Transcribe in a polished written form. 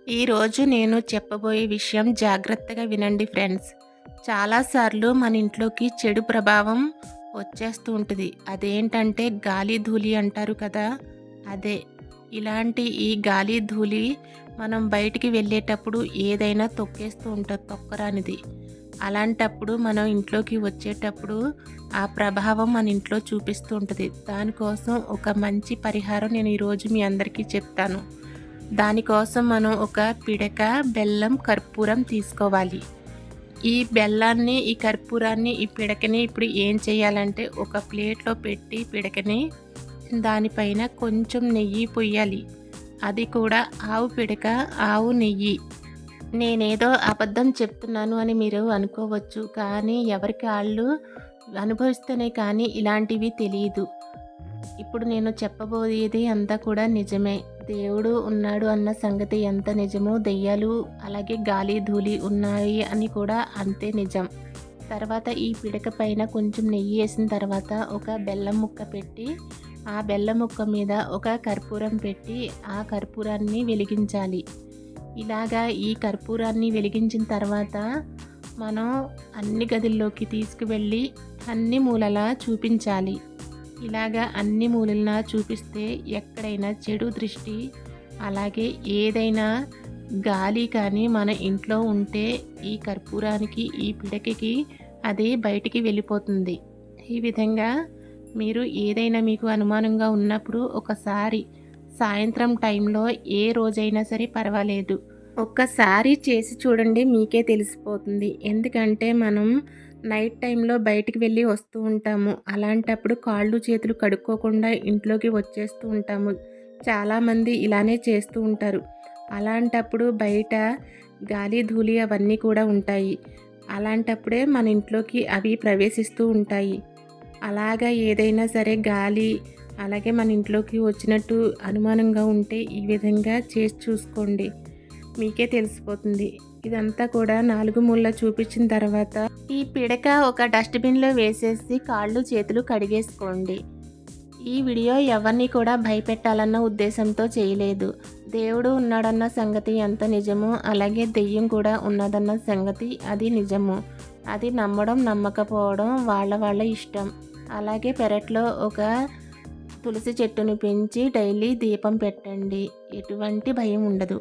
ఈరోజు నేను చెప్పబోయే విషయం జాగ్రత్తగా వినండి ఫ్రెండ్స్. చాలాసార్లు మన ఇంట్లోకి చెడు ప్రభావం వచ్చేస్తూ ఉంటుంది. అదేంటంటే గాలి ధూళి అంటారు కదా, అదే. ఇలాంటి ఈ గాలి ధూళి మనం బయటికి వెళ్ళేటప్పుడు ఏదైనా తొక్కేస్తూ ఉంటుంది, తొక్కరానిది. అలాంటప్పుడు మనం ఇంట్లోకి వచ్చేటప్పుడు ఆ ప్రభావం మన ఇంట్లో చూపిస్తూ ఉంటుంది. దానికోసం ఒక మంచి పరిహారం నేను ఈరోజు మీ అందరికీ చెప్తాను. దానికోసం మనం ఒక పిడక బెల్లం, కర్పూరం తీసుకోవాలి. ఈ బెల్లాన్ని, ఈ కర్పూరాన్ని, ఈ పిడకని ఇప్పుడు ఏం చేయాలంటే ఒక ప్లేట్లో పెట్టి పిడకని దానిపైన కొంచెం నెయ్యి పొయ్యాలి. అది కూడా ఆవు పిడక, ఆవు నెయ్యి. నేనేదో అబద్ధం చెప్తున్నాను అని మీరు అనుకోవచ్చు, కానీ ఎవరికి వాళ్ళు అనుభవిస్తేనే కానీ ఇలాంటివి తెలియదు. ఇప్పుడు నేను చెప్పబోయేది అంతా కూడా నిజమే. దేవుడు ఉన్నాడు అన్న సంగతి ఎంత నిజమో, దెయ్యాలు అలాగే గాలి ధూళి ఉన్నాయి అని కూడా అంతే నిజం. తర్వాత ఈ పిడక పైన కొంచెం నెయ్యి వేసిన తర్వాత ఒక బెల్లం ముక్క పెట్టి, ఆ బెల్లం ముక్క మీద ఒక కర్పూరం పెట్టి ఆ కర్పూరాన్ని వెలిగించాలి. ఇలాగా ఈ కర్పూరాన్ని వెలిగించిన తర్వాత మనం అన్ని గదుల్లోకి తీసుకువెళ్ళి అన్ని మూలలా చూపించాలి. ఇలాగా అన్ని మూలలా చూపిస్తే ఎక్కడైనా చెడు దృష్టి అలాగే ఏదైనా గాలి కానీ మన ఇంట్లో ఉంటే ఈ కర్పూరానికి, ఈ పిడకకి అది బయటికి వెళ్ళిపోతుంది. ఈ విధంగా మీరు ఏదైనా మీకు అనుమానంగా ఉన్నప్పుడు ఒకసారి సాయంత్రం టైంలో ఏ రోజైనా సరే పర్వాలేదు, ఒక్కసారి చేసి చూడండి, మీకే తెలిసిపోతుంది. ఎందుకంటే మనం నైట్ టైంలో బయటికి వెళ్ళి వస్తూ ఉంటాము. అలాంటప్పుడు కాళ్ళు చేతులు కడుక్కోకుండా ఇంట్లోకి వచ్చేస్తూ ఉంటాము. చాలామంది ఇలానే చేస్తూ ఉంటారు. అలాంటప్పుడు బయట గాలి ధూళి అవన్నీ కూడా ఉంటాయి. అలాంటప్పుడే మన ఇంట్లోకి అవి ప్రవేశిస్తూ ఉంటాయి. అలాగా ఏదైనా సరే గాలి అలాగే మన ఇంట్లోకి వచ్చినట్టు అనుమానంగా ఉంటే ఈ విధంగా చేసి చూసుకోండి, మీకే తెలిసిపోతుంది. ఇదంతా కూడా 4 మూలలా చూపించిన తర్వాత ఈ పిడక ఒక డస్ట్బిన్లో వేసేసి కాళ్ళు చేతులు కడిగేసుకోండి. ఈ వీడియో ఎవరిని కూడా భయపెట్టాలన్న ఉద్దేశంతో చేయలేదు. దేవుడు ఉన్నాడన్న సంగతి ఎంత నిజమో అలాగే దెయ్యం కూడా ఉన్నదన్న సంగతి అది నిజము. అది నమ్మడం నమ్మకపోవడం వాళ్ళ ఇష్టం. అలాగే పెరట్లో ఒక తులసి చెట్టును పెంచి డైలీ దీపం పెట్టండి, ఎటువంటి భయం ఉండదు.